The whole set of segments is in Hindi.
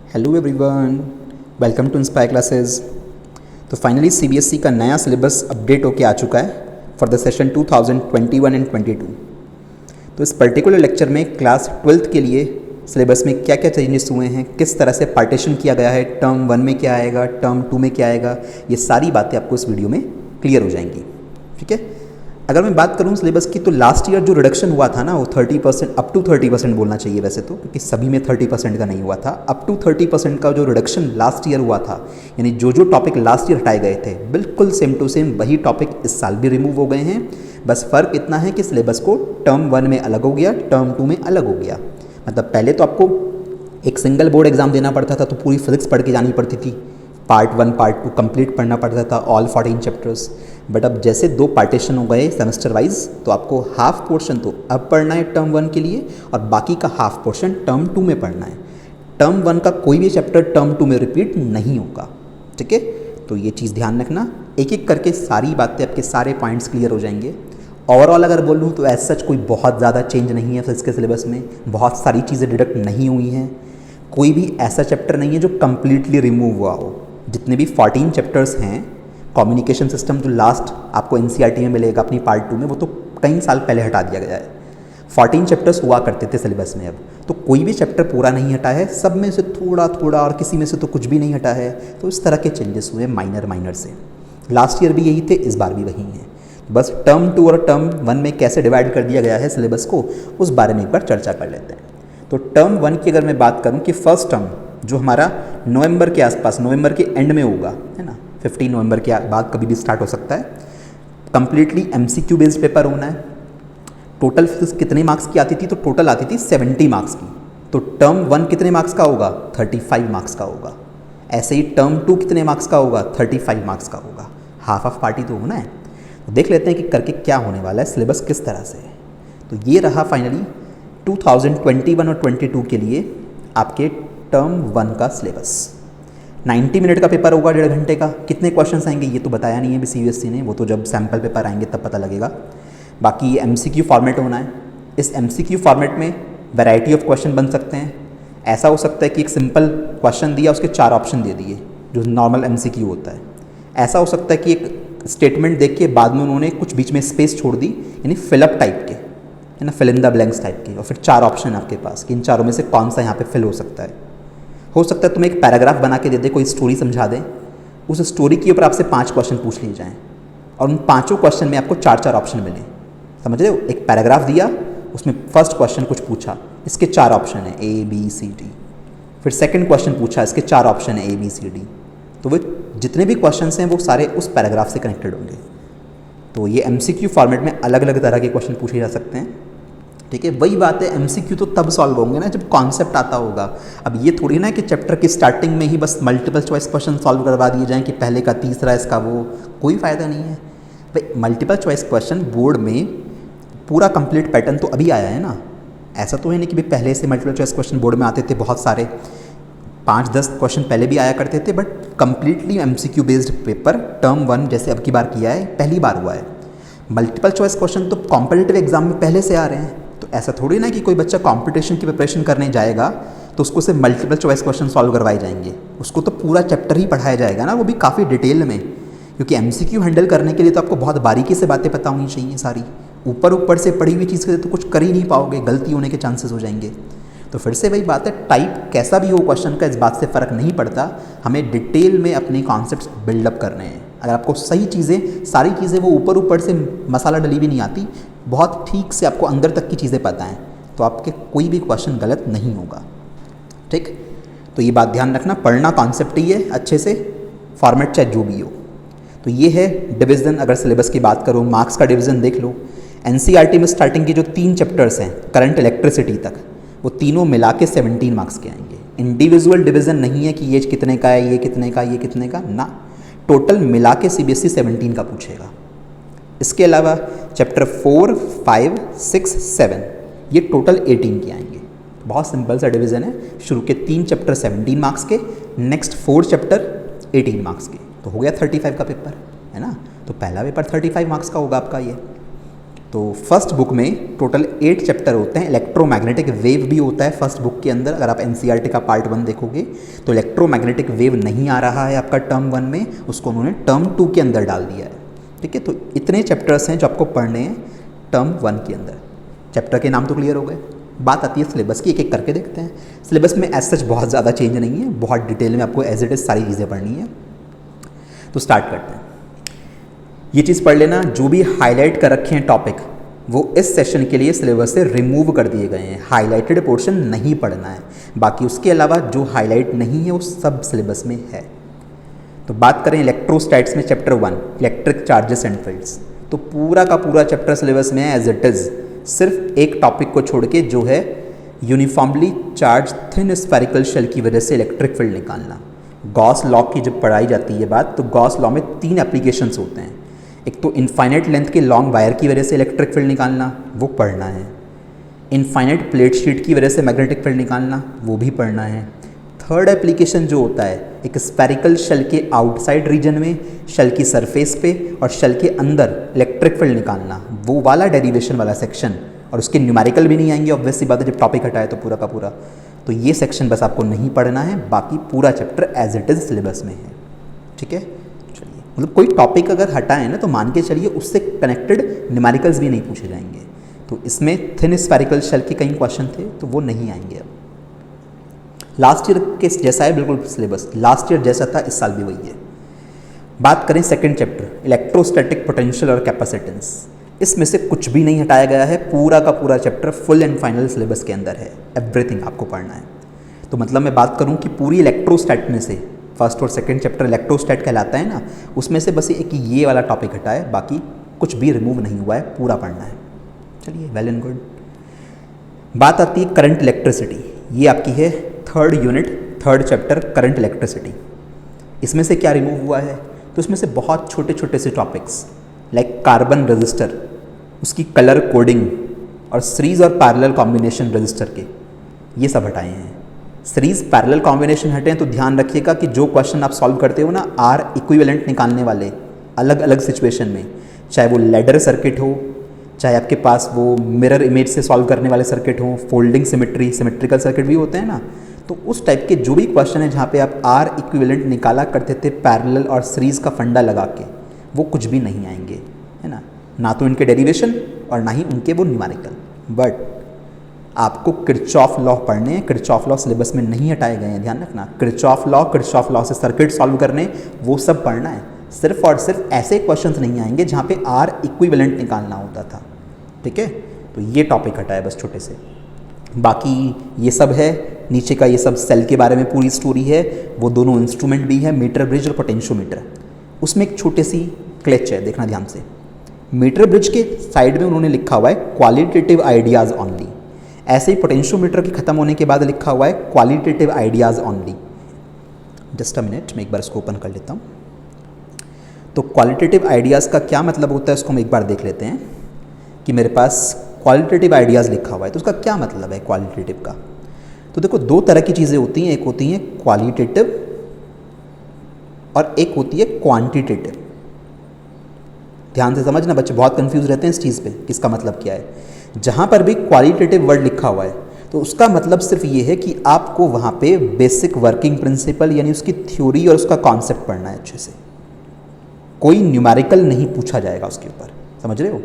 Hello everyone, welcome to inspire classes. तो फाइनली सीबीएसई का नया सिलेबस अपडेट होके आ चुका है फॉर द सेशन 2021 एंड 22। तो इस पर्टिकुलर लेक्चर में क्लास 12th के लिए सिलेबस में क्या क्या चेंजेस हुए हैं, किस तरह से पार्टीशन किया गया है, टर्म 1 में क्या आएगा, टर्म 2 में क्या आएगा, ये सारी बातें आपको इस वीडियो में क्लियर हो जाएंगी। ठीक है, अगर मैं बात करूं सिलेबस की, तो लास्ट ईयर जो रिडक्शन हुआ था ना, वो 30%, अप टू 30% बोलना चाहिए वैसे तो, क्योंकि सभी में 30% का नहीं हुआ था। अप टू 30% का जो रिडक्शन लास्ट ईयर हुआ था, यानी जो जो टॉपिक लास्ट ईयर हटाए गए थे, बिल्कुल सेम टू सेम वही टॉपिक इस साल भी रिमूव हो गए हैं। बस फ़र्क इतना है कि सिलेबस को टर्म 1 में अलग हो गया, टर्म 2 में अलग हो गया। मतलब पहले तो आपको एक सिंगल बोर्ड एग्जाम देना पड़ता था, तो पूरी फिजिक्स पढ़ के जानी पड़ती थी, पार्ट 1 पार्ट 2 कंप्लीट पढ़ना पड़ता था, ऑल 14 चैप्टर्स। बट अब जैसे दो पार्टीशन हो गए सेमेस्टर वाइज, तो आपको हाफ पोर्शन तो अब पढ़ना है टर्म 1 के लिए, और बाकी का हाफ पोर्शन टर्म 2 में पढ़ना है। टर्म 1 का कोई भी चैप्टर टर्म 2 में रिपीट नहीं होगा। ठीक है, तो ये चीज़ ध्यान रखना, एक एक करके सारी बातें, आपके सारे पॉइंट्स क्लियर हो जाएंगे। ओवरऑल अगर बोलूँ तो एज सच कोई बहुत ज़्यादा चेंज नहीं है फिजिक्स के सिलेबस में, बहुत सारी चीज़ें डिडक्ट नहीं हुई हैं। कोई भी ऐसा चैप्टर नहीं है जो कम्प्लीटली रिमूव हुआ हो। जितने भी 14 चैप्टर्स हैं, कम्युनिकेशन सिस्टम जो लास्ट आपको एनसीईआरटी में मिलेगा अपनी पार्ट 2 में, वो तो कई साल पहले हटा दिया गया है। 14 चैप्टर्स हुआ करते थे सिलेबस में, अब तो कोई भी चैप्टर पूरा नहीं हटा है, सब में से थोड़ा थोड़ा, और किसी में से तो कुछ भी नहीं हटा है। तो इस तरह के चेंजेस हुए माइनर से। लास्ट ईयर भी यही थे, इस बार भी वही हैं। बस टर्म 2 और टर्म 1 में कैसे डिवाइड कर दिया गया है सिलेबस को, उस बारे में एक बार चर्चा कर लेते हैं। तो टर्म 1 की अगर मैं बात करूं कि फर्स्ट टर्म जो हमारा नवंबर के आसपास, नवंबर के एंड में होगा, है ना, 15 नवंबर के बाद कभी भी स्टार्ट हो सकता है। कंप्लीटली एमसीक्यू बेस्ड पेपर होना है। टोटल फिजिक्स कितने मार्क्स की आती थी, तो टोटल आती थी 70 मार्क्स की। तो टर्म 1 कितने मार्क्स का होगा, 35 मार्क्स का होगा। ऐसे ही टर्म 2 कितने मार्क्स का होगा, 35 मार्क्स का होगा। हाफ ऑफ पार्टी तो होना है। तो देख लेते हैं कि करके क्या होने वाला है, सिलेबस किस तरह से है। तो ये रहा फाइनली 2021 और 22 के लिए आपके टर्म 1 का सिलेबस। 90 मिनट का पेपर होगा, 1.5 घंटे का। कितने क्वेश्चंस आएंगे ये तो बताया नहीं है अभी सीबीएसई ने, वो तो जब सैम्पल पेपर आएंगे तब पता लगेगा। बाकी ये एमसीक्यू फॉर्मेट होना है। इस एमसीक्यू फॉर्मेट में वैरायटी ऑफ क्वेश्चन बन सकते हैं। ऐसा हो सकता है कि एक सिंपल क्वेश्चन दिया, उसके 4 ऑप्शन दे दिए, जो नॉर्मल एमसीक्यू होता है। ऐसा हो सकता है कि एक स्टेटमेंट देख के बाद में उन्होंने कुछ बीच में स्पेस छोड़ दी, यानी फिलअप टाइप के, है ना, fill in the blanks type के, और फिर 4 ऑप्शन आपके पास कि इन चारों में से कौन सा यहाँ पे फिल हो सकता है। हो सकता है तुम्हें एक पैराग्राफ बना के दे दे, कोई स्टोरी समझा दें, उस स्टोरी के ऊपर आपसे 5 क्वेश्चन पूछ लिए जाएँ, और उन 5 क्वेश्चन में आपको 4 ऑप्शन मिले। समझ रहे हो, एक पैराग्राफ दिया, उसमें फर्स्ट क्वेश्चन कुछ पूछा, इसके 4 ऑप्शन है ए बी सी डी। फिर सेकंड क्वेश्चन पूछा, इसके 4 ऑप्शन है ए बी सी डी। तो वो जितने भी क्वेश्चन हैं वो सारे उस पैराग्राफ से कनेक्टेड होंगे। तो ये एमसीक्यू फॉर्मेट में अलग अलग तरह के क्वेश्चन पूछे जा सकते हैं। ठीक है, वही बात है, एमसीक्यू तो तब सॉल्व होंगे ना जब कॉन्सेप्ट आता होगा। अब ये थोड़ी ना कि चैप्टर की स्टार्टिंग में ही बस मल्टीपल चॉइस क्वेश्चन सॉल्व करवा दिए जाएँ कि पहले का तीसरा इसका वो, कोई फ़ायदा नहीं है भाई। मल्टीपल चॉइस क्वेश्चन बोर्ड में पूरा कंप्लीट पैटर्न तो अभी आया है ना। ऐसा तो है नहीं कि भाई पहले से मल्टीपल चॉइस क्वेश्चन बोर्ड में आते थे बहुत सारे, 5-10 क्वेश्चन पहले भी आया करते थे, but completely MCQ based paper term 1 जैसे अब की बार किया है, पहली बार हुआ है। मल्टीपल चॉइस क्वेश्चन तो कॉम्पिटिटिव एग्जाम में पहले से आ रहे हैं। तो ऐसा थोड़ी ना कि कोई बच्चा कॉम्पिटिशन की प्रिपरेशन करने जाएगा तो उसको सिर्फ मल्टीपल चॉइस क्वेश्चन सॉल्व करवाए जाएंगे, उसको तो पूरा चैप्टर ही पढ़ाया जाएगा ना, वो भी काफ़ी डिटेल में। क्योंकि एमसीक्यू हैंडल करने के लिए तो आपको बहुत बारीकी से बातें पता होनी चाहिए सारी। ऊपर से पढ़ी हुई चीज़ के तो कुछ कर ही नहीं पाओगे, गलती होने के चांसेस हो जाएंगे। तो फिर से वही बात है, टाइप कैसा भी हो क्वेश्चन का, इस बात से फ़र्क नहीं पड़ता, हमें डिटेल में अपने कॉन्सेप्ट्स बिल्डअप करने हैं। अगर आपको सही चीज़ें, सारी चीज़ें वो ऊपर से मसाला डली भी नहीं आती, बहुत ठीक से आपको अंदर तक की चीज़ें पता हैं, तो आपके कोई भी क्वेश्चन गलत नहीं होगा। ठीक, तो ये बात ध्यान रखना, पढ़ना कॉन्सेप्ट ही है अच्छे से, फॉर्मेट चाहे जो भी हो। तो ये है डिवीज़न। अगर सिलेबस की बात करूँ, मार्क्स का डिवीज़न देख लो। एनसीईआरटी में स्टार्टिंग के जो 3 चैप्टर्स हैं करंट इलेक्ट्रिसिटी तक, वो तीनों मिला के 17 मार्क्स के आएंगे। इंडिविजुअल डिवीज़न नहीं है कि ये कितने का है, ये कितने का, ये कितने का, ना, टोटल मिला के सीबीएसई 17 का पूछेगा। इसके अलावा चैप्टर 4, 5, 6, 7 ये टोटल 18 के आएंगे। बहुत सिंपल सा डिवीज़न है। शुरू के 3 चैप्टर 17 मार्क्स के, नेक्स्ट 4 चैप्टर 18 मार्क्स के, तो हो गया 35 का पेपर, है ना। तो पहला पेपर 35 मार्क्स का होगा आपका ये। तो फर्स्ट बुक में टोटल 8 चैप्टर होते हैं। इलेक्ट्रोमैग्नेटिक वेव भी होता है फर्स्ट बुक के अंदर। अगर आप एनसीईआरटी का पार्ट 1 देखोगे तो इलेक्ट्रोमैग्नेटिक वेव नहीं आ रहा है आपका टर्म 1 में, उसको उन्होंने टर्म 2 के अंदर डाल दिया है। ठीक है, तो इतने चैप्टर्स हैं जो आपको पढ़ने हैं टर्म 1 के अंदर। चैप्टर के नाम तो क्लियर हो गए। बात आती है सिलेबस की, एक एक करके देखते हैं। सिलेबस में एज सच बहुत ज़्यादा चेंज नहीं है, बहुत डिटेल में आपको एज इट इज़ सारी चीज़ें पढ़नी है। तो स्टार्ट करते हैं। ये चीज़ पढ़ लेना, जो भी हाईलाइट कर रखे हैं टॉपिक वो इस सेशन के लिए सिलेबस से रिमूव कर दिए गए हैं। हाईलाइटेड पोर्शन नहीं पढ़ना है, बाकी उसके अलावा जो हाईलाइट नहीं है वो सब सिलेबस में है। तो बात करें इलेक्ट्रोस्टैट्स में chapter 1 electric charges and fields, तो पूरा का पूरा चैप्टर सिलेबस में है एज इट इज़, सिर्फ एक टॉपिक को छोड़ के जो है uniformly charge thin spherical shell की वजह से इलेक्ट्रिक फील्ड निकालना। गॉस लॉ की जब पढ़ाई जाती है बात, तो गॉस लॉ में 3 एप्लीकेशंस होते हैं। एक तो इनफाइनाइट लेंथ के लॉन्ग वायर की वजह से इलेक्ट्रिक फील्ड निकालना, वो पढ़ना है। इनफाइनाइट प्लेट शीट की वजह से मैग्नेटिक फील्ड निकालना, वो भी पढ़ना है। थर्ड एप्लीकेशन जो होता है एक स्फेरिकल शेल के आउटसाइड रीजन में, शेल की सरफेस पे और शेल के अंदर इलेक्ट्रिक फील्ड निकालना, वो वाला डेरिवेशन वाला सेक्शन। और उसके न्यूमेरिकल भी नहीं आएंगे, ऑब्वियस सी बात है, जब टॉपिक हटाए तो पूरा का पूरा। तो ये सेक्शन बस आपको नहीं पढ़ना है, बाकी पूरा chapter as it is syllabus में है। ठीक है, चलिए, मतलब कोई टॉपिक अगर हटाए ना तो मान के चलिए उससे कनेक्टेड न्यूमेरिकल्स भी नहीं पूछे जाएंगे। तो इसमें थिन स्फेरिकल शेल के कई क्वेश्चन थे तो वो नहीं आएंगे। अब लास्ट ईयर के जैसा है बिल्कुल सिलेबस, लास्ट ईयर जैसा था इस साल भी वही है। बात करें सेकंड चैप्टर इलेक्ट्रोस्टैटिक पोटेंशियल और कैपेसिटेंस, इसमें से कुछ भी नहीं हटाया गया है। पूरा का पूरा chapter full and final syllabus के अंदर है, एवरीथिंग आपको पढ़ना है। तो मतलब मैं बात करूं कि पूरी इलेक्ट्रोस्टैट में से फर्स्ट और सेकंड चैप्टर इलेक्ट्रोस्टैट कहलाता है ना, उसमें से बस एक ये वाला टॉपिक हटा है, बाकी कुछ भी रिमूव नहीं हुआ है, पूरा पढ़ना है। चलिए, वेल एंड गुड। बात आती है करंट इलेक्ट्रिसिटी, ये आपकी है third unit third chapter current electricity. इसमें से क्या रिमूव हुआ है, तो इसमें से बहुत छोटे छोटे से टॉपिक्स लाइक कार्बन रजिस्टर, उसकी कलर कोडिंग और सीरीज और पैरेलल कॉम्बिनेशन रजिस्टर के, ये सब हटाए हैं। सीरीज पैरेलल कॉम्बिनेशन हटे हैं तो ध्यान रखिएगा कि जो क्वेश्चन आप सॉल्व करते हो ना आर इक्विवेलेंट निकालने वाले अलग अलग सिचुएशन में, चाहे वो लैडर सर्किट हो, चाहे आपके पास वो मिरर इमेज से सॉल्व करने वाले सर्किट हो, फोल्डिंग सिमेट्री सिमेट्रिकल सर्किट भी होते हैं ना, तो उस टाइप के जो भी क्वेश्चन है जहाँ पे आप आर इक्विवेलेंट निकाला करते थे पैरेलल और सीरीज का फंडा लगा के, वो कुछ भी नहीं आएंगे, है ना तो इनके डेरिवेशन और ना ही उनके वो न्यूमेरिकल। बट आपको किरचॉफ लॉ पढ़ने हैं, किरचॉफ लॉ सिलेबस में नहीं हटाए गए हैं, ध्यान रखना। किरचॉफ लॉ से सर्किट सॉल्व करने, वो सब पढ़ना है। सिर्फ और सिर्फ ऐसे क्वेश्चंस नहीं आएंगे जहाँ पे आर इक्विवेलेंट निकालना होता था। ठीक है, तो ये टॉपिक हटाए बस छोटे से, बाकी ये सब है नीचे का, ये सब सेल के बारे में पूरी स्टोरी है। वो दोनों इंस्ट्रूमेंट भी है, मीटर ब्रिज और पोटेंशियोमीटर। उसमें एक छोटी सी क्लच है, देखना ध्यान से। मीटर ब्रिज के साइड में उन्होंने लिखा हुआ है क्वालिटेटिव आइडियाज़ ओनली, ऐसे ही पोटेंशियोमीटर के खत्म होने के बाद लिखा हुआ है qualitative ideas only. Just a minute, मैं एक बार इसको ओपन कर लेता हूँ। तो क्वालिटेटिव आइडियाज़ का क्या मतलब होता है उसको हम एक बार देख लेते हैं कि मेरे पास क्वालिटेटिव आइडियाज़ लिखा हुआ है तो उसका क्या मतलब है क्वालिटेटिव का। तो देखो, दो तरह की चीज़ें होती हैं, एक होती हैं क्वालिटेटिव और एक होती है क्वांटिटेटिव। ध्यान से समझना बच्चे, बहुत कंफ्यूज रहते हैं इस चीज़ पे, किसका मतलब क्या है। जहाँ पर भी क्वालिटेटिव वर्ड लिखा हुआ है तो उसका मतलब सिर्फ ये है कि आपको वहाँ पे बेसिक वर्किंग प्रिंसिपल यानी उसकी थ्योरी और उसका कॉन्सेप्ट पढ़ना है अच्छे से। कोई न्यूमेरिकल नहीं पूछा जाएगा उसके ऊपर, समझ रहे हो।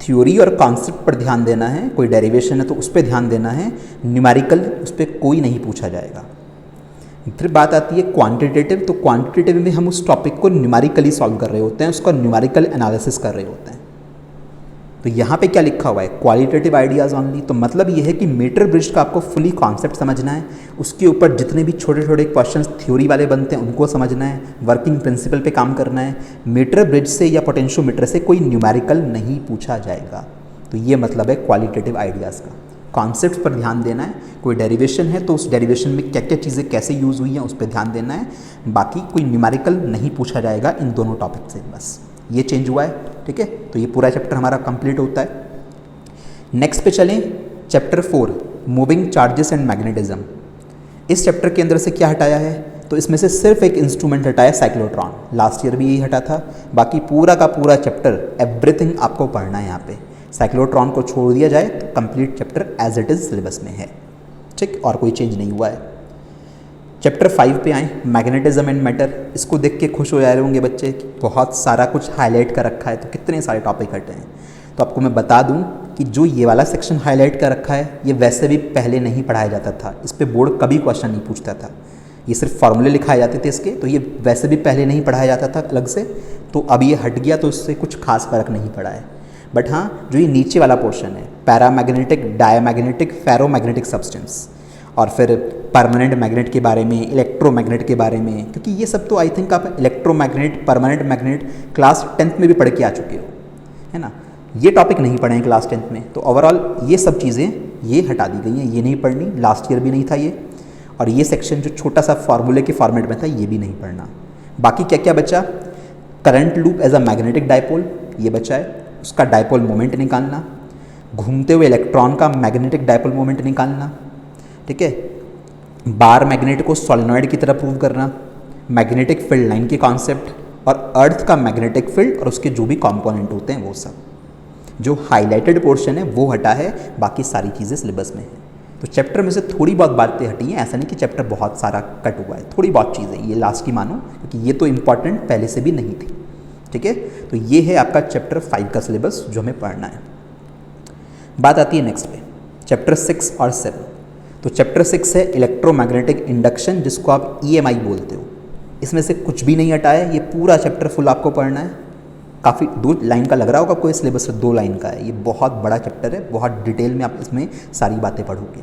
थ्योरी और कॉन्सेप्ट पर ध्यान देना है, कोई डेरिवेशन है तो उस पर ध्यान देना है, न्यूमेरिकल उस पर कोई नहीं पूछा जाएगा। फिर बात आती है क्वांटिटेटिव, तो क्वांटिटेटिव में हम उस टॉपिक को न्यूमेरिकली सॉल्व कर रहे होते हैं, उसका न्यूमेरिकल एनालिसिस कर रहे होते हैं। तो यहाँ पे क्या लिखा हुआ है क्वालिटेटिव आइडियाज़ ओनली, तो मतलब ये है कि मीटर ब्रिज का आपको फुली कॉन्सेप्ट समझना है, उसके ऊपर जितने भी छोटे छोटे क्वेश्चंस थ्योरी वाले बनते हैं उनको समझना है, वर्किंग प्रिंसिपल पे काम करना है। मीटर ब्रिज से या पोटेंशियोमीटर से कोई न्यूमेरिकल नहीं पूछा जाएगा। तो ये मतलब है क्वालिटेटिव आइडियाज़ का। कॉन्सेप्ट पर ध्यान देना है, कोई डेरिवेशन है तो उस डेरिवेशन में क्या क्या चीज़ें कैसे यूज़ हुई हैं उस पर ध्यान देना है, बाकी कोई न्यूमेरिकल नहीं पूछा जाएगा इन दोनों टॉपिक से। बस ये चेंज हुआ है, ठीक है। तो ये पूरा चैप्टर हमारा कंप्लीट होता है। नेक्स्ट पे चलें, chapter 4 moving charges and magnetism. इस चैप्टर के अंदर से क्या हटाया है, तो इसमें से सिर्फ एक इंस्ट्रूमेंट हटाया साइक्लोट्रॉन, लास्ट ईयर भी यही हटा था। बाकी पूरा का पूरा चैप्टर एवरीथिंग आपको पढ़ना है यहाँ पे। साइक्लोट्रॉन को छोड़ दिया जाए तो complete chapter as it is syllabus में है, ठीक, और कोई चेंज नहीं हुआ है। चैप्टर 5 पे आए, मैग्नेटिज्म एंड मैटर। इसको देख के खुश हो जा रहे होंगे बच्चे कि बहुत सारा कुछ हाईलाइट कर रखा है, तो कितने सारे टॉपिक हटे हैं। तो आपको मैं बता दूं कि जो ये वाला सेक्शन हाईलाइट कर रखा है ये वैसे भी पहले नहीं पढ़ाया जाता था, इस पर बोर्ड कभी क्वेश्चन नहीं पूछता था, ये सिर्फ फार्मूले लिखाए जाते थे इसके, तो ये वैसे भी पहले नहीं पढ़ाया जाता था अलग से, तो अब ये हट गया तो इससे कुछ खास फर्क नहीं पड़ा है। बट हाँ, जो ये नीचे वाला पोर्शन है, पैरामैग्नेटिक, डायमैग्नेटिक, फेरोमैग्नेटिक सब्सटेंस, और फिर परमानेंट मैग्नेट के बारे में, इलेक्ट्रोमैग्नेट के बारे में, क्योंकि ये सब तो आई थिंक आप electromagnet, permanent magnet class 10th में भी पढ़ के आ चुके हो, है ना। ये टॉपिक नहीं पढ़े हैं क्लास 10th में, तो ओवरऑल ये सब चीज़ें ये हटा दी गई हैं, ये नहीं पढ़नी, लास्ट ईयर भी नहीं था ये। और ये सेक्शन जो छोटा सा फार्मूले के फॉर्मेट में था ये भी नहीं पढ़ना। बाकी क्या क्या बचा, current loop as a magnetic dipole, ये बचा है, उसका डायपोल मोमेंट निकालना, घूमते हुए इलेक्ट्रॉन का मैग्नेटिक डायपोल मोमेंट निकालना, ठीक है, बार मैग्नेट को सोलेनॉइड की तरह प्रूव करना, मैग्नेटिक फील्ड लाइन के कॉन्सेप्ट, और अर्थ का मैग्नेटिक फील्ड और उसके जो भी कंपोनेंट होते हैं वो सब। जो हाईलाइटेड पोर्शन है वो हटा है, बाकी सारी चीज़ें सिलेबस में है। तो चैप्टर में से थोड़ी बहुत बातें हटी हैं, ऐसा नहीं कि चैप्टर बहुत सारा कट हुआ है, थोड़ी बहुत चीज़ें ये लास्ट की मानो, क्योंकि ये तो इंपॉर्टेंट पहले से भी नहीं थी, ठीक है। तो ये है आपका चैप्टर 5 का सिलेबस जो हमें पढ़ना है। बात आती है नेक्स्ट पे, चैप्टर 6 और 7। तो चैप्टर 6 है इलेक्ट्रोमैग्नेटिक इंडक्शन, जिसको आप EMI बोलते हो। इसमें से कुछ भी नहीं हटा है, ये पूरा चैप्टर फुल आपको पढ़ना है। काफ़ी 2 लाइन का लग रहा होगा आपको, ये सिलेबस 2 लाइन का है, ये बहुत बड़ा चैप्टर है, बहुत डिटेल में आप इसमें सारी बातें पढ़ोगे।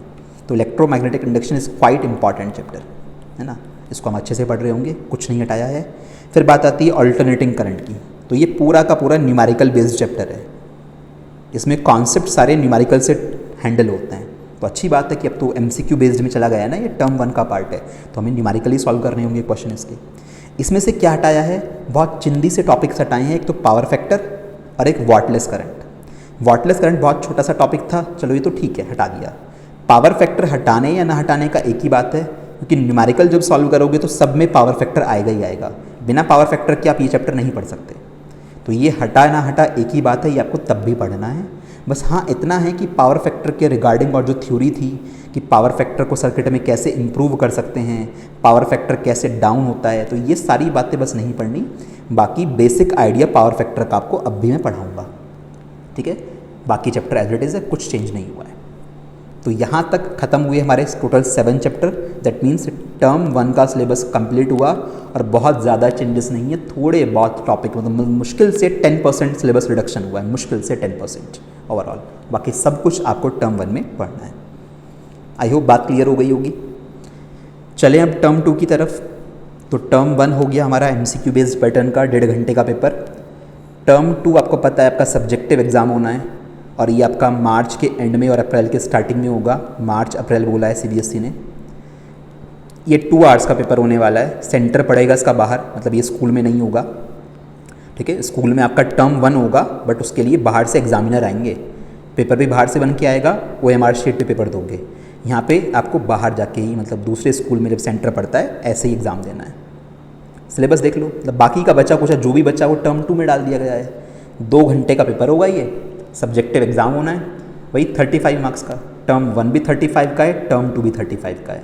तो electromagnetic induction is quite important chapter, है ना, इसको हम अच्छे से पढ़ रहे होंगे, कुछ नहीं हटाया है। फिर बात आती है अल्टरनेटिंग करंट की। तो ये पूरा का पूरा न्यूमेरिकल बेस्ड चैप्टर है, इसमें कॉन्सेप्ट सारे न्यूमेरिकल से हैंडल होते हैं। तो अच्छी बात है कि अब तो MCQ बेस्ड में चला गया है ना, ये टर्म 1 का पार्ट है, तो हमें न्यूमेरिकली सॉल्व करने होंगे क्वेश्चन इसके। इसमें से क्या हटाया है, बहुत चिंदी से टॉपिक्स हटाए हैं, एक तो पावर फैक्टर और एक वॉटलेस करंट। वॉटलेस करंट बहुत छोटा सा टॉपिक था, चलो ये तो ठीक है, हटा दिया। पावर फैक्टर हटाने या ना हटाने का एक ही बात है, क्योंकि न्यूमेरिकल जब सॉल्व करोगे तो सब में पावर फैक्टर आएगा ही आएगा, बिना पावर फैक्टर के आप ये चैप्टर नहीं पढ़ सकते। तो ये हटा ना हटा एक ही बात है, ये आपको तब भी पढ़ना है। बस हाँ इतना है कि पावर फैक्टर के रिगार्डिंग और जो थ्योरी थी कि पावर फैक्टर को सर्किट में कैसे इम्प्रूव कर सकते हैं, पावर फैक्टर कैसे डाउन होता है, तो ये सारी बातें बस नहीं पढ़नी। बाकी बेसिक आइडिया पावर फैक्टर का आपको अब भी मैं पढ़ाऊँगा, ठीक है। बाकी चैप्टर एज इट इज़ है, कुछ चेंज नहीं हुआ है। तो यहाँ तक ख़त्म हुए हमारे total 7 chapter. That means term 1 का सिलेबस कंप्लीट हुआ और बहुत ज़्यादा चेंजेस नहीं है, थोड़े बहुत टॉपिक, मतलब मुश्किल से 10% सिलेबस रिडक्शन हुआ है, मुश्किल से 10% ओवरऑल। बाकी सब कुछ आपको टर्म 1 में पढ़ना है। आई होप बात क्लियर हो गई होगी। चलें अब टर्म 2 की तरफ। तो टर्म 1 हो गया हमारा MCQ बेस्ड पैटर्न का 1.5 घंटे का पेपर। टर्म 2 आपको पता है आपका सब्जेक्टिव एग्ज़ाम होना है, और ये आपका मार्च के एंड में और अप्रैल के स्टार्टिंग में होगा। मार्च अप्रैल बोला है CBSE ने। ये 2 आवर्स का पेपर होने वाला है, सेंटर पड़ेगा इसका बाहर, मतलब ये स्कूल में नहीं होगा, ठीक है। स्कूल में आपका टर्म 1 होगा, बट उसके लिए बाहर से एग्जामिनर आएंगे, पेपर भी बाहर से बन के आएगा, OMR शीट पे पेपर दोगे। यहाँ पे आपको बाहर जाके ही, मतलब दूसरे स्कूल में जब सेंटर पड़ता है ऐसे ही एग्ज़ाम देना है। सिलेबस देख लो, मतलब बाकी का बचा कुछ जो भी बचा वो टर्म 2 में डाल दिया गया है। 2 घंटे का पेपर होगा, ये सब्जेक्टिव एग्ज़ाम होना है, वही 35 मार्क्स का। टर्म 1 भी 35 का है, टर्म 2 भी 35 का है।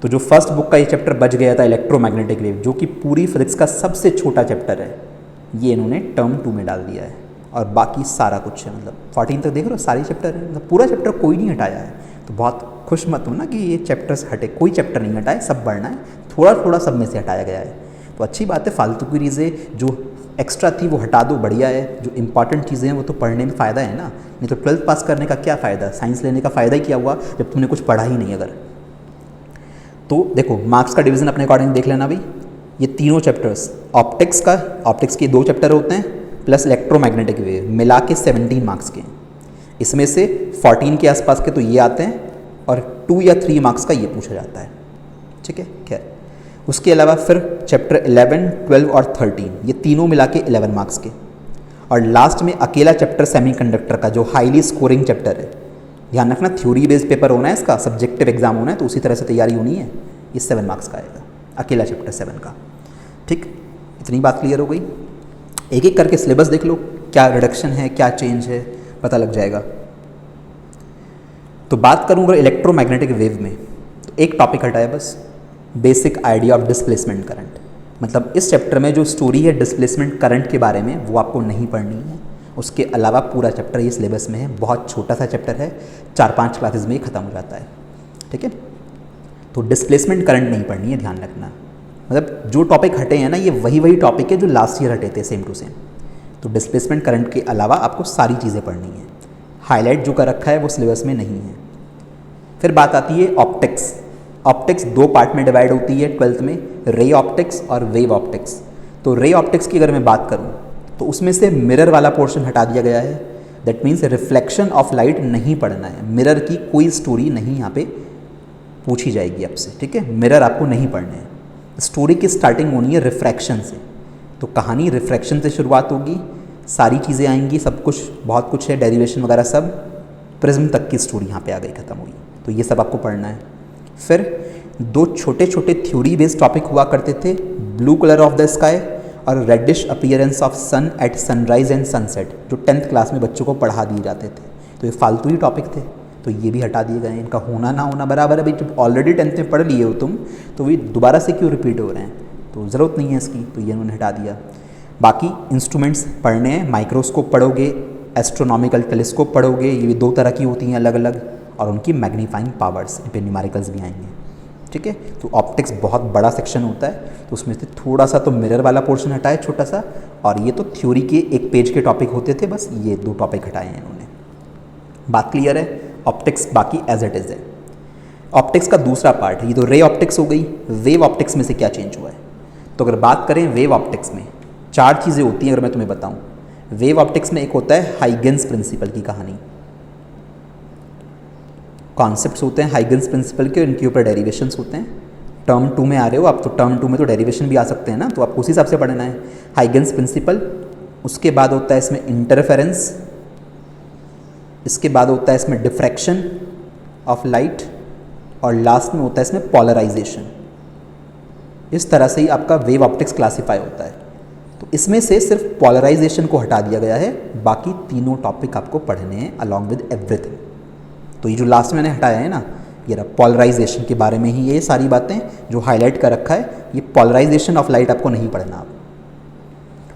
तो जो फर्स्ट बुक का ये चैप्टर बच गया था इलेक्ट्रोमैग्नेटिक वेव, जो कि पूरी फिजिक्स का सबसे छोटा चैप्टर है, ये इन्होंने टर्म 2 में डाल दिया है। और बाकी सारा कुछ है, मतलब 14 तक देख रहे हो सारे चैप्टर है, मतलब पूरा चैप्टर कोई नहीं हटाया है। तो बहुत खुश मत हो ना कि ये चैप्टर्स हटे, कोई चैप्टर नहीं हटाए, सब बढ़ना है, थोड़ा थोड़ा सब में से हटाया गया है। तो अच्छी बात है, फालतू की चीज़ें जो एक्स्ट्रा थी वो हटा दो, बढ़िया है। जो इंपॉर्टेंट चीज़ें हैं वो तो पढ़ने में फ़ायदा है ना, नहीं तो 12th पास करने का क्या फ़ायदा, साइंस लेने का फ़ायदा ही क्या हुआ जब तुमने कुछ पढ़ा ही नहीं अगर। तो देखो मार्क्स का डिवीज़न अपने अकॉर्डिंग देख लेना भाई। ये तीनों चैप्टर्स ऑप्टिक्स के 2 चैप्टर होते हैं, प्लस इलेक्ट्रोमैग्नेटिक वेव मिला के 17 मार्क्स के। इसमें से 14 के आसपास के तो ये आते हैं, और 2 या 3 मार्क्स का ये पूछा जाता है, ठीक है। खैर उसके अलावा फिर चैप्टर 11, 12 और 13, ये तीनों मिला के 11 मार्क्स के। और लास्ट में अकेला चैप्टर सेमीकंडक्टर का, जो हाईली स्कोरिंग चैप्टर है। ध्यान रखना, थ्योरी बेस्ड पेपर होना है इसका, सब्जेक्टिव एग्जाम होना है, तो उसी तरह से तैयारी होनी है। ये 7 मार्क्स का आएगा, अकेला चैप्टर 7 का, ठीक। इतनी बात क्लियर हो गई। एक एक करके सिलेबस देख लो, क्या रिडक्शन है, क्या चेंज है। पता लग जाएगा। तो बात करूँ अगर इलेक्ट्रोमैग्नेटिक वेव में, तो एक टॉपिक हटा है बस, basic idea of displacement current. मतलब इस चैप्टर में जो स्टोरी है डिस्प्लेसमेंट करंट के बारे में वो आपको नहीं पढ़नी है। उसके अलावा पूरा चैप्टर ये सिलेबस में है, बहुत छोटा सा चैप्टर है, 4-5 क्लासेस में ही ख़त्म हो जाता है। ठीक है, तो डिस्प्लेसमेंट करंट नहीं पढ़नी है, ध्यान रखना। मतलब जो टॉपिक हटे हैं ना, ये वही टॉपिक है जो लास्ट ईयर हटे थे, सेम टू सेम। तो डिस्प्लेसमेंट करंट के अलावा आपको सारी चीज़ें पढ़नी है। हाईलाइट जो कर रखा है वो सिलेबस में नहीं है। फिर बात आती है ऑप्टिक्स। ऑप्टिक्स 2 पार्ट में डिवाइड होती है 12th में, रे ऑप्टिक्स और वेव ऑप्टिक्स। तो रे ऑप्टिक्स की अगर मैं बात करूँ तो उसमें से मिरर वाला पोर्शन हटा दिया गया है। That means reflection of light नहीं पढ़ना है, मिरर की कोई स्टोरी नहीं यहाँ पे पूछी जाएगी आपसे। ठीक है, मिरर आपको नहीं पढ़ने हैं। स्टोरी की स्टार्टिंग होनी है रिफ्रैक्शन से, तो कहानी रिफ्रैक्शन से शुरुआत होगी, सारी चीज़ें आएंगी, सब कुछ बहुत कुछ है, डेरिवेशन वगैरह सब, प्रिज्म तक की स्टोरी यहाँ पे आ गई, खत्म हुई। तो ये सब आपको पढ़ना है। फिर 2 छोटे छोटे थ्योरी बेस्ड टॉपिक हुआ करते थे, blue colour of the sky और reddish appearance of sun at sunrise and sunset, जो 10th क्लास में बच्चों को पढ़ा दिए जाते थे। तो ये फालतू ही टॉपिक थे, तो ये भी हटा दिए गए हैं। इनका होना ना होना बराबर है भाई, जब ऑलरेडी 10th में पढ़ लिए हो तुम, तो वे दोबारा से क्यों रिपीट हो रहे हैं, तो ज़रूरत नहीं है इसकी, तो ये उन्होंने हटा दिया। बाकी इंस्ट्रूमेंट्स पढ़ने हैं, माइक्रोस्कोप पढ़ोगे, एस्ट्रोनॉमिकल टेलीस्कोप पढ़ोगे, ये भी 2 तरह की होती हैं अलग अलग, और उनकी मैग्नीफाइंग पावर्स, इन पर न्यूमेरिकल्स भी आएंगे। ठीक है, तो ऑप्टिक्स बहुत बड़ा सेक्शन होता है, तो उसमें से थोड़ा सा तो मिरर वाला पोर्शन हटाए छोटा सा, और ये तो थ्योरी के 1 पेज के टॉपिक होते थे, बस ये 2 टॉपिक हटाए हैं इन्होंने। बात क्लियर है? ऑप्टिक्स बाकी एज इट इज़ है। ऑप्टिक्स का दूसरा पार्ट, ये तो रे ऑप्टिक्स हो गई। वेव ऑप्टिक्स में से क्या चेंज हुआ है, तो अगर बात करें वेव ऑप्टिक्स में 4 चीज़ें होती हैं। अगर मैं तुम्हें बताऊँ, वेव ऑप्टिक्स में एक होता है हाइगेंस प्रिंसिपल की कहानी, कॉन्सेप्ट्स होते हैं हाइगेंस प्रिंसिपल के, इनके ऊपर डेरिवेशंस होते हैं। टर्म 2 में आ रहे हो आप, तो टर्म 2 में तो डेरिवेशन भी आ सकते हैं ना, तो आपको उसी हिसाब से पढ़ना है। हाइगेंस प्रिंसिपल, उसके बाद होता है इसमें इंटरफेरेंस, इसके बाद होता है इसमें डिफ्रैक्शन ऑफ लाइट, और लास्ट में होता है इसमें पोलराइजेशन। इस तरह से ही आपका वेव ऑप्टिक्स क्लासीफाई होता है। तो इसमें से सिर्फ पोलराइजेशन को हटा दिया गया है, बाकी तीनों टॉपिक आपको पढ़ने हैं अलॉन्ग विद एवरीथिंग। तो ये जो लास्ट में मैंने हटाया है ना, ये रहा पोलराइजेशन के बारे में ही, ये सारी बातें जो हाईलाइट कर रखा है, ये पोलराइजेशन ऑफ लाइट आपको नहीं पढ़ना आप।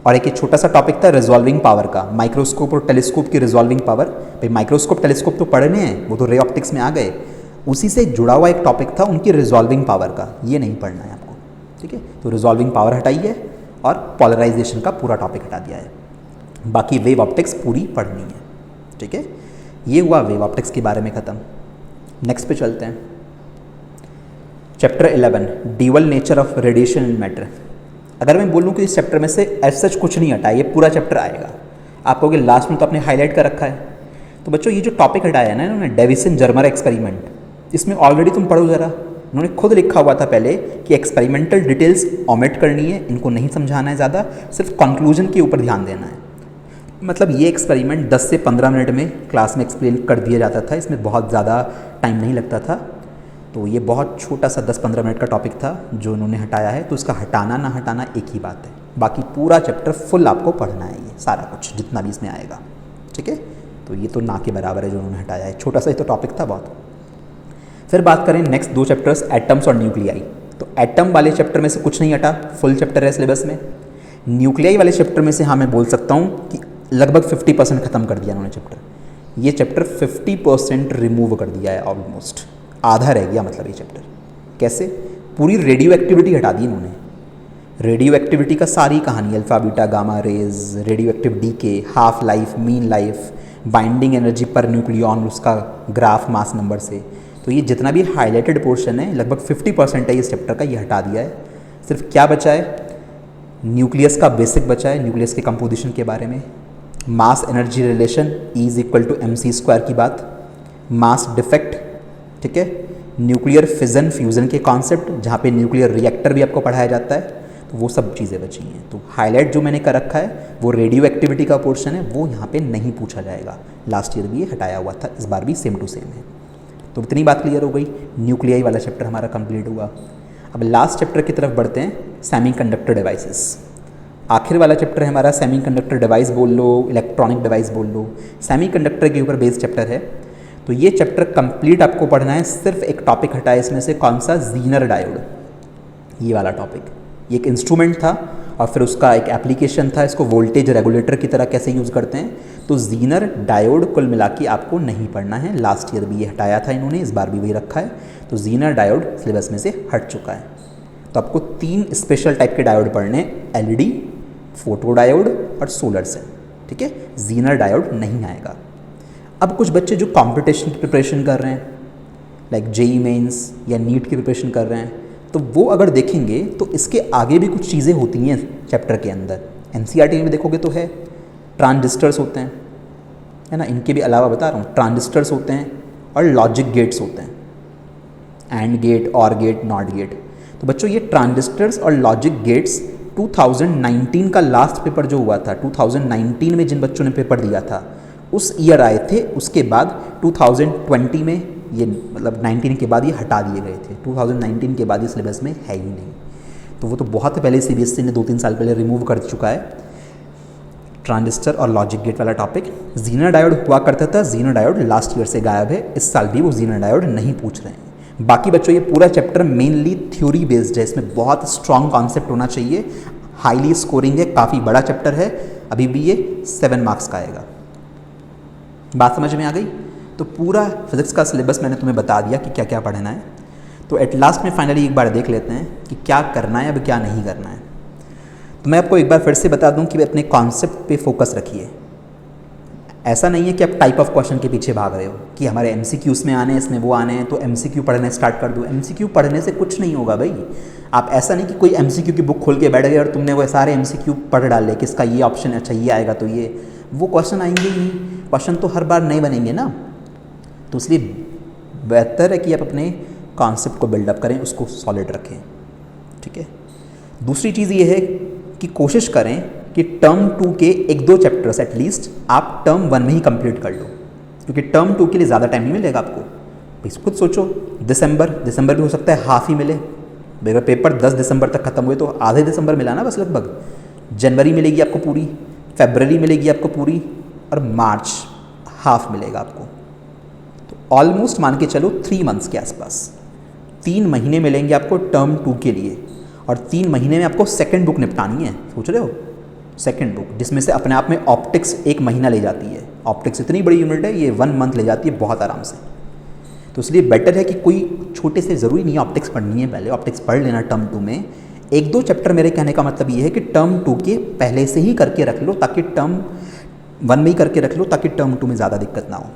और एक छोटा सा टॉपिक था रिजॉल्विंग पावर का, माइक्रोस्कोप और टेलीस्कोप की रिजॉल्विंग पावर। भाई माइक्रोस्कोप टेलीस्कोप तो पढ़ने हैं, वो तो रे ऑप्टिक्स में आ गए। उसी से जुड़ा हुआ एक टॉपिक था उनकी रिजॉल्विंग पावर का, ये नहीं पढ़ना है आपको। ठीक है, तो रिजॉल्विंग पावर हटाई है और पोलराइजेशन का पूरा टॉपिक हटा दिया है, बाकी वेव ऑप्टिक्स पूरी पढ़नी है। ठीक है, ये हुआ वेव ऑप्टिक्स के बारे में ख़त्म। नेक्स्ट पे चलते हैं, chapter 11 dual nature of radiation and matter. अगर मैं बोलूँ कि इस चैप्टर में से एज सच कुछ नहीं हटा, ये पूरा चैप्टर आएगा। आप कहोगे लास्ट में तो आपने हाईलाइट कर रखा है, तो बच्चों ये जो टॉपिक हटाया है ना इन्होंने, डेविसन जर्मर एक्सपेरिमेंट, इसमें ऑलरेडी तुम पढ़ो ज़रा, उन्होंने खुद लिखा हुआ था पहले कि एक्सपेरिमेंटल डिटेल्स ओमिट करनी है, इनको नहीं समझाना है ज़्यादा, सिर्फ कंक्लूजन के ऊपर ध्यान देना है। मतलब ये एक्सपेरिमेंट 10 से 15 मिनट में क्लास में एक्सप्लेन कर दिया जाता था, इसमें बहुत ज़्यादा टाइम नहीं लगता था। तो ये बहुत छोटा सा 10-15 मिनट का टॉपिक था जो इन्होंने हटाया है, तो इसका हटाना ना हटाना एक ही बात है। बाकी पूरा चैप्टर फुल आपको पढ़ना है, ये सारा कुछ जितना भी इसमें आएगा। ठीक है, तो ये तो ना के बराबर है जो उन्होंने हटाया है, छोटा सा ही तो टॉपिक था बहुत। फिर बात करें नेक्स्ट 2 चैप्टर्स एटम्स और न्यूक्लियाई, तो एटम वाले चैप्टर में से कुछ नहीं हटा, फुल चैप्टर है सिलेबस में। न्यूक्लियाई वाले चैप्टर में से हाँ मैं बोल सकता हूँ कि लगभग 50% ख़त्म कर दिया उन्होंने चैप्टर। ये चैप्टर 50% रिमूव कर दिया है, ऑलमोस्ट आधा रह गया। मतलब ये चैप्टर कैसे, पूरी रेडियो एक्टिविटी हटा दी इन्होंने। रेडियो एक्टिविटी का सारी कहानी, alpha beta gamma rays, radioactive decay, half life, mean life, binding energy per nucleon, उसका ग्राफ मास नंबर से, तो ये जितना भी हाईलाइटेड पोर्शन है लगभग 50% है इस चैप्टर का, ये हटा दिया है। सिर्फ क्या बचा है, न्यूक्लियस का बेसिक बचा है, न्यूक्लियस के कंपोजिशन के बारे में, मास एनर्जी रिलेशन E=mc² की बात, मास डिफेक्ट, ठीक है, न्यूक्लियर फिजन फ्यूज़न के कॉन्सेप्ट जहाँ पे न्यूक्लियर रिएक्टर भी आपको पढ़ाया जाता है, तो वो सब चीज़ें बची हैं। तो हाईलाइट जो मैंने कर रखा है वो रेडियो एक्टिविटी का पोर्शन है, वो यहाँ पे नहीं पूछा जाएगा। लास्ट ईयर भी ये हटाया हुआ था, इस बार भी सेम टू सेम है। तो इतनी बात क्लियर हो गई, न्यूक्लियाई वाला चैप्टर हमारा कंप्लीट हुआ। अब लास्ट चैप्टर की तरफ बढ़ते हैं, सेमीकंडक्टर डिवाइसेस। आखिर वाला चैप्टर है हमारा सेमीकंडक्टर डिवाइस बोल लो, इलेक्ट्रॉनिक डिवाइस बोल लो, सेमीकंडक्टर के ऊपर बेस्ड चैप्टर है। तो ये चैप्टर कंप्लीट आपको पढ़ना है, सिर्फ एक टॉपिक हटा है इसमें से, कौन सा, जीनर डायोड, ये वाला टॉपिक। ये एक इंस्ट्रूमेंट था और फिर उसका एक एप्लीकेशन था, इसको वोल्टेज रेगुलेटर की तरह कैसे यूज़ करते हैं। तो जीनर डायोड कुल मिला के आपको नहीं पढ़ना है, लास्ट ईयर भी ये हटाया था इन्होंने, इस बार भी वही रखा है। तो जीनर डायोड सिलेबस में से हट चुका है। तो आपको 3 स्पेशल टाइप के डायोड पढ़ने हैं, एलईडी, फोटो डायोड और सोलर सेल, ठीक है। जीनर डायोड नहीं आएगा। अब कुछ बच्चे जो कंपटीशन की प्रिपरेशन कर रहे हैं, लाइक जेई मेंस या नीट की प्रिपरेशन कर रहे हैं, तो वो अगर देखेंगे तो इसके आगे भी कुछ चीज़ें होती हैं चैप्टर के अंदर। एनसीईआरटी में भी देखोगे तो है, ट्रांजिस्टर्स होते हैं, है ना, इनके भी अलावा बता रहा हूँ, ट्रांजिस्टर्स होते हैं और लॉजिक गेट्स होते हैं, एंड गेट, और गेट, नॉट गेट। तो बच्चों ये ट्रांजिस्टर्स और लॉजिक गेट्स 2019 का लास्ट पेपर जो हुआ था, 2019 में जिन बच्चों ने पेपर दिया था उस ईयर आए थे। उसके बाद 2020 में ये, मतलब 19 के बाद ये हटा दिए गए थे, 2019 के बाद ये सिलेबस में है ही नहीं। तो वो तो बहुत पहले सीबीएसई ने 2-3 साल पहले रिमूव कर चुका है ट्रांजिस्टर और लॉजिक गेट वाला टॉपिक। जीनर डायोड हुआ करता था, जीनर डायोड लास्ट ईयर से गायब है, इस साल भी वो जीनर डायोड नहीं पूछ रहे हैं। बाकी बच्चों ये पूरा चैप्टर मेनली थ्योरी बेस्ड है, इसमें बहुत स्ट्रॉन्ग कॉन्सेप्ट होना चाहिए, हाईली स्कोरिंग है, काफ़ी बड़ा चैप्टर है, अभी भी ये 7 मार्क्स का आएगा। बात समझ में आ गई? तो पूरा फिजिक्स का सिलेबस मैंने तुम्हें बता दिया कि क्या क्या पढ़ना है। तो एट लास्ट में फाइनली एक बार देख लेते हैं कि क्या करना है, अब क्या नहीं करना है। तो मैं आपको एक बार फिर से बता दूं कि अपने कॉन्सेप्ट पे फोकस रखिए। ऐसा नहीं है कि आप टाइप ऑफ क्वेश्चन के पीछे भाग रहे हो कि हमारे एमसीक्यूज़ में आने हैं, इसमें वो आने हैं तो एमसीक्यू पढ़ने स्टार्ट कर दो। एमसीक्यू पढ़ने से कुछ नहीं होगा भाई। आप ऐसा नहीं कि कोई एमसीक्यू की बुक खोल के बैठ गए और तुमने वो सारे एमसीक्यू पढ़ डाले कि इसका ये ऑप्शन अच्छा ये आएगा तो ये, वो क्वेश्चन आएंगे ही नहीं। क्वेश्चन तो हर बार नहीं बनेंगे ना। तो इसलिए बेहतर है कि आप अपने कॉन्सेप्ट को बिल्डअप करें, उसको सॉलिड रखें, ठीक है। दूसरी चीज़ ये है कि कोशिश करें कि टर्म 2 के 1-2 चैप्टर्स एटलीस्ट आप टर्म 1 में ही कंप्लीट कर लो, क्योंकि टर्म 2 के लिए ज़्यादा टाइम नहीं मिलेगा आपको। भाई खुद सोचो, दिसंबर भी हो सकता है हाफ ही मिले। मेरा पेपर 10 दिसंबर तक खत्म हुए तो आधे दिसंबर मिला ना बस लगभग। जनवरी मिलेगी आपको पूरी, फरवरी मिलेगी आपको पूरी, और मार्च हाफ मिलेगा आपको। तो ऑलमोस्ट मान के चलो 3 मंथ्स के आसपास, 3 महीने मिलेंगे आपको टर्म 2 के लिए। और 3 महीने में आपको सेकंड बुक निपटानी है, सोच रहे हो, सेकंड बुक, जिसमें से अपने आप में ऑप्टिक्स 1 महीना ले जाती है। ऑप्टिक्स इतनी बड़ी यूनिट है, ये 1 मंथ ले जाती है बहुत आराम से। तो इसलिए बेटर है कि कोई छोटे से, ज़रूरी नहीं ऑप्टिक्स पढ़नी है, पहले ऑप्टिक्स पढ़ लेना टर्म 2 में। 1-2 चैप्टर, मेरे कहने का मतलब ये है कि टर्म 2 के पहले से ही करके रख लो, ताकि टर्म 1 में ही करके रख लो, ताकि टर्म 2 में ज़्यादा दिक्कत ना हो।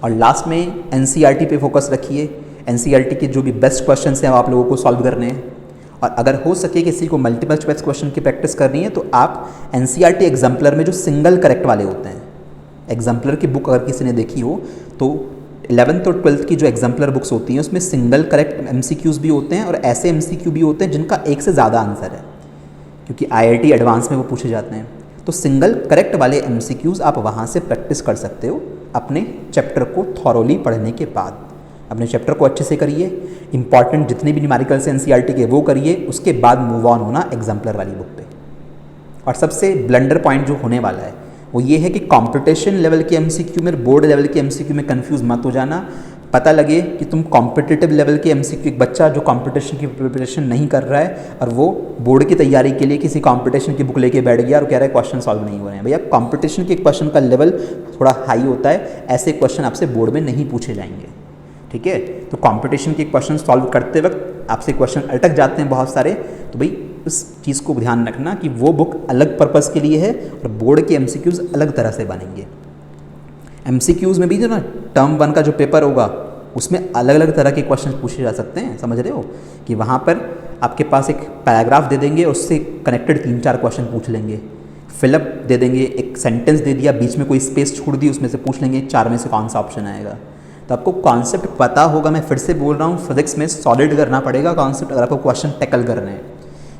और लास्ट में एनसीईआरटी पे फोकस रखिए। एनसीईआरटी के जो भी बेस्ट क्वेश्चन हैं वो आप लोगों को सॉल्व करने हैं। और अगर हो सके किसी को मल्टीपल चॉइस क्वेश्चन की प्रैक्टिस करनी है तो आप एनसीईआरटी एग्जाम्पलर में जो सिंगल करेक्ट वाले होते हैं, एग्जाम्पलर की बुक अगर किसी ने देखी हो तो 11th और 12th की जो एग्जाम्पलर बुक्स होती हैं उसमें सिंगल करेक्ट एमसीक्यूज़ भी होते हैं और ऐसे एमसीक्यू भी होते हैं जिनका एक से ज़्यादा आंसर है, क्योंकि आईआईटी एडवांस में वो पूछे जाते हैं। तो सिंगल करेक्ट वाले एमसीक्यूज़ आप वहाँ से प्रैक्टिस कर सकते हो अपने चैप्टर को थॉरोली पढ़ने के बाद। अपने चैप्टर को अच्छे से करिए, इंपॉर्टेंट जितने भी न्यूमेरिकल्स हैं एनसीईआरटी के वो करिए, उसके बाद मूव ऑन होना एग्जाम्पलर वाली बुक पे। और सबसे ब्लंडर पॉइंट जो होने वाला है वो ये है कि कंपटीशन लेवल के एमसीक्यू में, बोर्ड लेवल के एमसीक्यू में कंफ्यूज मत हो जाना। पता लगे कि तुम कॉम्पिटिटिव लेवल के एमसीक्यू, एक बच्चा जो कंपटीशन की प्रिपरेशन नहीं कर रहा है और वो बोर्ड की तैयारी के लिए किसी कंपटीशन की बुक लेके बैठ गया और कह रहा है क्वेश्चन सॉल्व नहीं हो रहे हैं। भैया कंपटीशन के क्वेश्चन का लेवल थोड़ा हाई होता है, ऐसे क्वेश्चन आपसे बोर्ड में नहीं पूछे जाएंगे, ठीक है। तो कंपटीशन के क्वेश्चन सॉल्व करते वक्त आपसे क्वेश्चन अटक जाते हैं बहुत सारे, तो भाई उस चीज़ को ध्यान रखना कि वो बुक अलग पर्पज़ के लिए है और बोर्ड के एमसीक्यूज़ अलग तरह से बनेंगे। एमसीक्यूज़ में भी जो ना टर्म 1 का जो पेपर होगा उसमें अलग अलग तरह के क्वेश्चन पूछे जा सकते हैं, समझ रहे हो, कि वहाँ पर आपके पास एक पैराग्राफ दे देंगे, उससे कनेक्टेड 3-4 क्वेश्चन पूछ लेंगे। फिलअप दे देंगे, एक सेंटेंस दे दिया, बीच में कोई स्पेस छोड़ दी, उसमें से पूछ लेंगे 4 में से कौन सा ऑप्शन आएगा। तो आपको कॉन्सेप्ट पता होगा, मैं फिर से बोल रहा हूँ, फिजिक्स में सॉलिड करना पड़ेगा कॉन्सेप्ट अगर आपको क्वेश्चन टैकल करने हैं,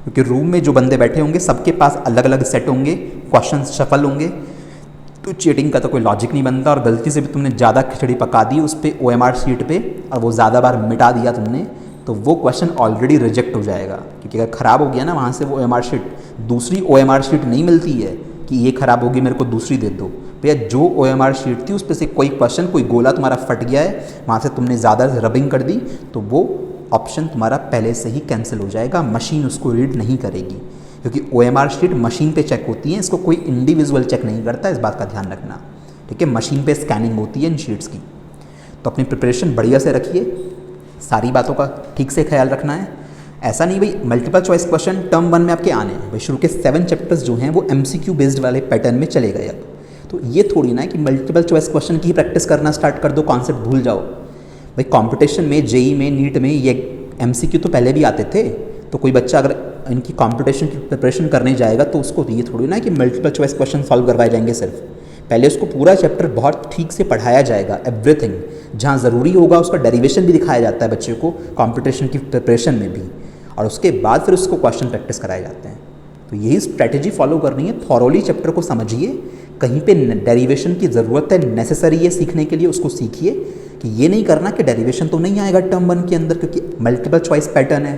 क्योंकि रूम में जो बंदे बैठे होंगे सबके पास अलग अलग सेट होंगे, क्वेश्चन शफल होंगे, तो चीटिंग का तो कोई लॉजिक नहीं बनता। और गलती से भी तुमने ज़्यादा खिचड़ी पका दी उस पर OMR शीट पे और वो ज़्यादा बार मिटा दिया तुमने, तो वो क्वेश्चन ऑलरेडी रिजेक्ट हो जाएगा, क्योंकि अगर ख़राब हो गया ना वहाँ से वो OMR शीट, दूसरी OMR शीट नहीं मिलती है कि ये ख़राब होगी मेरे को दूसरी दे दो। भैया जो OMR शीट थी उस पर से कोई क्वेश्चन, कोई गोला तुम्हारा फट गया है, वहाँ से तुमने ज़्यादा रबिंग कर दी, तो वो ऑप्शन तुम्हारा पहले से ही कैंसिल हो जाएगा, मशीन उसको रीड नहीं करेगी, क्योंकि OMR शीट मशीन पे चेक होती है, इसको कोई इंडिविजुअल चेक नहीं करता, इस बात का ध्यान रखना, ठीक है। मशीन पे स्कैनिंग होती है इन शीट्स की। तो अपनी प्रिपरेशन बढ़िया से रखिए, सारी बातों का ठीक से ख्याल रखना है। ऐसा नहीं भाई मल्टीपल चॉइस क्वेश्चन टर्म 1 में आपके आने हैं, भाई शुरू के 7 चैप्टर्स जो हैं वो MCQ बेस्ड वाले पैटर्न में चले गए अब। तो ये थोड़ी ना है कि मल्टीपल चॉइस क्वेश्चन की प्रैक्टिस करना स्टार्ट कर दो, कॉन्सेप्ट भूल जाओ। भाई कंपटीशन में, JEE में, नीट में ये MCQ तो पहले भी आते थे, तो कोई बच्चा अगर इनकी कंपटीशन की प्रिपरेशन करने जाएगा तो उसको ये थोड़ी ना है कि मल्टीपल चॉइस क्वेश्चन सॉल्व करवाए जाएंगे सिर्फ। पहले उसको पूरा चैप्टर बहुत ठीक से पढ़ाया जाएगा, एवरीथिंग, जहाँ ज़रूरी होगा उसका डेरिवेशन भी दिखाया जाता है बच्चे को कंपटीशन की प्रिपरेशन में भी, और उसके बाद फिर उसको क्वेश्चन प्रैक्टिस कराए जाते हैं। तो यही स्ट्रैटेजी फॉलो करनी है, थॉरोली चैप्टर को समझिए, कहीं पे डेरिवेशन की ज़रूरत है, नेसेसरी है सीखने के लिए, उसको सीखिए। कि ये नहीं करना कि डेरिवेशन तो नहीं आएगा टर्म 1 के अंदर क्योंकि मल्टीपल चॉइस पैटर्न है।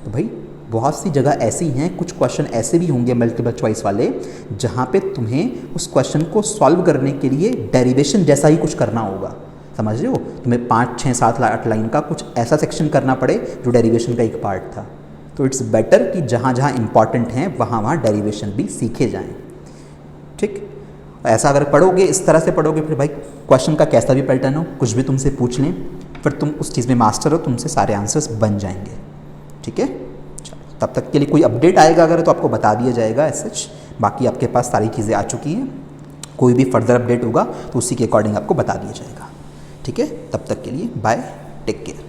तो भाई बहुत सी जगह ऐसी हैं, कुछ क्वेश्चन ऐसे भी होंगे मल्टीपल चॉइस वाले जहाँ पे तुम्हें उस क्वेश्चन को सॉल्व करने के लिए डेरिवेशन जैसा ही कुछ करना होगा, समझ रहे हो। तुम्हें 5, 6, 7, 8 लाइन का कुछ ऐसा सेक्शन करना पड़े जो डेरिवेशन का एक पार्ट था। तो इट्स बेटर कि जहाँ जहाँ इंपॉर्टेंट हैं वहाँ डेरिवेशन भी सीखे जाएँ, ठीक। ऐसा अगर पढ़ोगे, इस तरह से पढ़ोगे, फिर भाई क्वेश्चन का कैसा भी पैटर्न हो, कुछ भी तुमसे पूछ लें, फिर तुम उस चीज़ में मास्टर हो, तुमसे सारे आंसर्स बन जाएंगे, ठीक है। तब तक के लिए कोई अपडेट आएगा अगर तो आपको बता दिया जाएगा एज सच। बाकी आपके पास सारी चीज़ें आ चुकी हैं, कोई भी फर्दर अपडेट होगा तो उसी के अकॉर्डिंग आपको बता दिया जाएगा, ठीक है। तब तक के लिए बाय, टेक केयर।